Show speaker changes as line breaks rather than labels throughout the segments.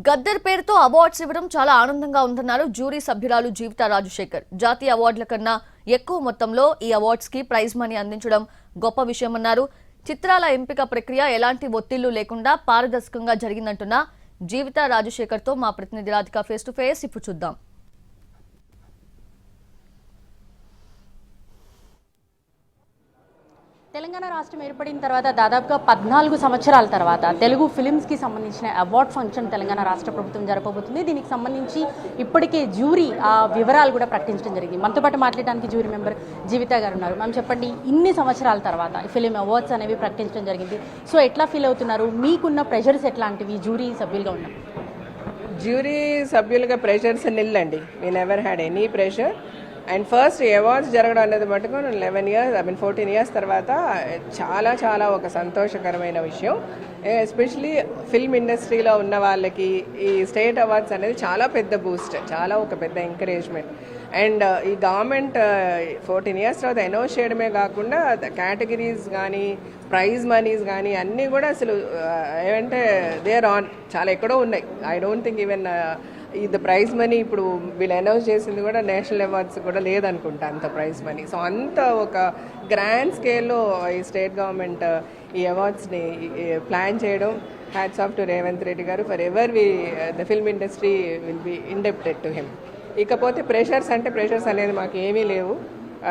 గద్దర్ పేరుతో అవార్డ్స్ ఇవ్వడం చాలా ఆనందంగా ఉందన్నారు జ్యూరీ సభ్యురాలు జీవిత రాజశేఖర్. జాతీయ అవార్డుల కన్నా ఎక్కువ మొత్తంలో ఈ అవార్డ్స్ కి ప్రైజ్ మనీ అందించడం గొప్ప విషయమన్నారు. చిత్రాల ఎంపిక ప్రక్రియ ఎలాంటి ఒత్తిళ్లు లేకుండా పారదర్శకంగా జరిగిందంటున్న జీవిత రాజశేఖర్ తో మా ప్రతినిధి రాధిక ఫేస్ టు ఫేస్ ఇప్పుడు చూద్దాం.
తెలంగాణ రాష్ట్రం ఏర్పడిన తర్వాత దాదాపుగా 14 సంవత్సరాల తర్వాత తెలుగు ఫిలిమ్స్కి సంబంధించిన అవార్డ్ ఫంక్షన్ తెలంగాణ రాష్ట్ర ప్రభుత్వం జరపబోతుంది. దీనికి సంబంధించి ఇప్పటికే జ్యూరీ ఆ వివరాలు కూడా ప్రకటించడం జరిగింది. మనతో పాటు మాట్లాడడానికి జ్యూరీ మెంబర్ జీవిత గారు ఉన్నారు. మ్యామ్ చెప్పండి, ఇన్ని సంవత్సరాల తర్వాత ఫిలిం అవార్డ్స్ అనేవి ప్రకటించడం జరిగింది. సో ఎట్లా ఫీల్ అవుతున్నారు? మీకున్న ప్రెషర్స్ ఎట్లాంటివి జ్యూరీ సభ్యులుగా ఉన్నారు?
జ్యూరీ సభ్యులుగా ప్రెషర్స్ నిల్లండి. We never had any pressure. And first awards జరగడం అనేది మటుకు 14 ఇయర్స్ తర్వాత చాలా చాలా ఒక సంతోషకరమైన విషయం. ఎస్పెషలీ ఫిల్మ్ ఇండస్ట్రీలో ఉన్న వాళ్ళకి ఈ స్టేట్ అవార్డ్స్ అనేది చాలా పెద్ద బూస్ట్, చాలా ఒక పెద్ద ఎంకరేజ్మెంట్. అండ్ ఈ గవర్నమెంట్ 14 ఇయర్స్ తర్వాత అనౌన్స్ చేయడమే కాకుండా కేటగిరీస్ కానీ ప్రైజ్ మనీస్ కానీ అన్నీ కూడా అసలు ఏమంటే దే ఆర్ ఆన్, చాలా ఎక్కడో ఉన్నాయి. ఐ డోంట్ థింక్ ఈవెన్ ఇది ప్రైజ్ మనీ ఇప్పుడు వీళ్ళు అనౌన్స్ చేసింది కూడా నేషనల్ అవార్డ్స్ కూడా లేదనుకుంటా అంత ప్రైజ్ మనీ. సో అంత ఒక గ్రాండ్ స్కేల్లో ఈ స్టేట్ గవర్నమెంట్ ఈ అవార్డ్స్ని ప్లాన్ చేయడం, hats off to Revanth Reddy గారు. Forever the film industry will be indebted to him. ఇకపోతే ప్రెషర్స్ అనేది మాకు ఏమీ లేవు.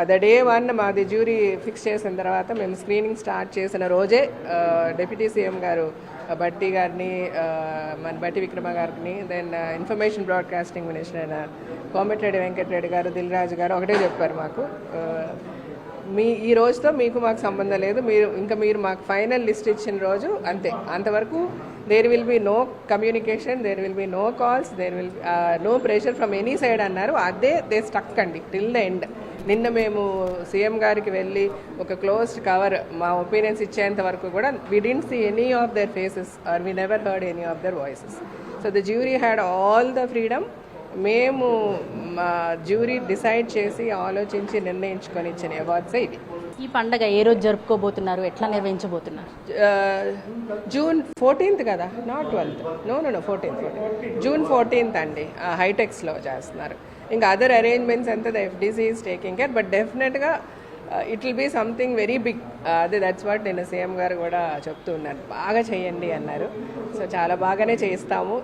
ద డే వన్ మాది జ్యూరీ ఫిక్స్ చేసిన తర్వాత మేము స్క్రీనింగ్ స్టార్ట్ చేసిన రోజే డిప్యూటీ సీఎం గారు బట్టి గారిని, మన బట్టి విక్రమ గారిని, then information broadcasting minister Komatireddy Venkatreddy గారు, దిల్ రాజు గారు ఒకటే చెప్పారు మాకు, ఈ రోజుతో మీకు మాకు సంబంధం లేదు, మీరు మాకు ఫైనల్ లిస్ట్ ఇచ్చిన రోజు అంతే, అంతవరకు there will be no communication, there will be no calls, there will no pressure from any side అన్నారు. అదే దే స్టక్ అండి టిల్ ద ఎండ్. నిన్న మేము సీఎం గారికి వెళ్ళి ఒక క్లోజ్డ్ కవర్ మా ఒపీనియన్స్ ఇచ్చేంత వరకు కూడా we didn't see any of their faces or we never heard any of their voices. So the jury had all the freedom. మేము మా జ్యూరీ డిసైడ్ చేసి ఆలోచించి నిర్ణయించుకొని ఇచ్చిన అవార్డ్సే ఇది.
ఈ పండగ ఏ రోజు జరుపుకోబోతున్నారు, ఎట్లా నిర్వహించబోతున్నారు?
జూన్ 14th కదా, not 12th. No 14th. June 14th అండి, హైటెక్స్లో చేస్తున్నారు. ఇంకా అదర్ అరేంజ్మెంట్స్ అంతా the FDC is taking care. But డెఫినెట్గా it will be something very big. అదే దట్స్ వాట్ నేను సీఎం గారు కూడా చెప్తూ ఉన్నారు, బాగా చేయండి అన్నారు. సో చాలా బాగానే చేస్తాము.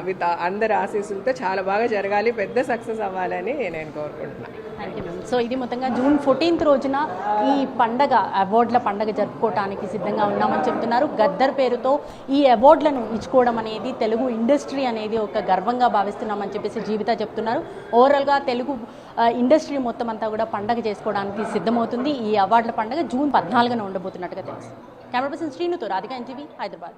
విత్ అందరి ఆశీస్సులతో చాలా బాగా జరగాలి, పెద్ద సక్సెస్ అవ్వాలని నేను కోరుకుంటున్నాను.
Thank you ma'am. సో ఇది మొత్తంగా జూన్ 14th రోజున ఈ పండగ, అవార్డుల పండగ జరుపుకోవడానికి సిద్ధంగా ఉన్నామని చెప్తున్నారు. గద్దర్ పేరుతో ఈ అవార్డులను ఇచ్చుకోవడం అనేది తెలుగు ఇండస్ట్రీ అనేది ఒక గర్వంగా భావిస్తున్నామని చెప్పేసి జీవిత చెప్తున్నారు. ఓవరాల్గా తెలుగు ఇండస్ట్రీ మొత్తం అంతా కూడా పండగ చేసుకోవడానికి సిద్ధమవుతుంది. ఈ అవార్డుల పండుగ జూన్ 14న ఉండబోతున్నట్టుగా తెలుసు. కెమెరా పర్సన్ శ్రీనుతో రాధిక, ఎన్టీవీ, హైదరాబాద్.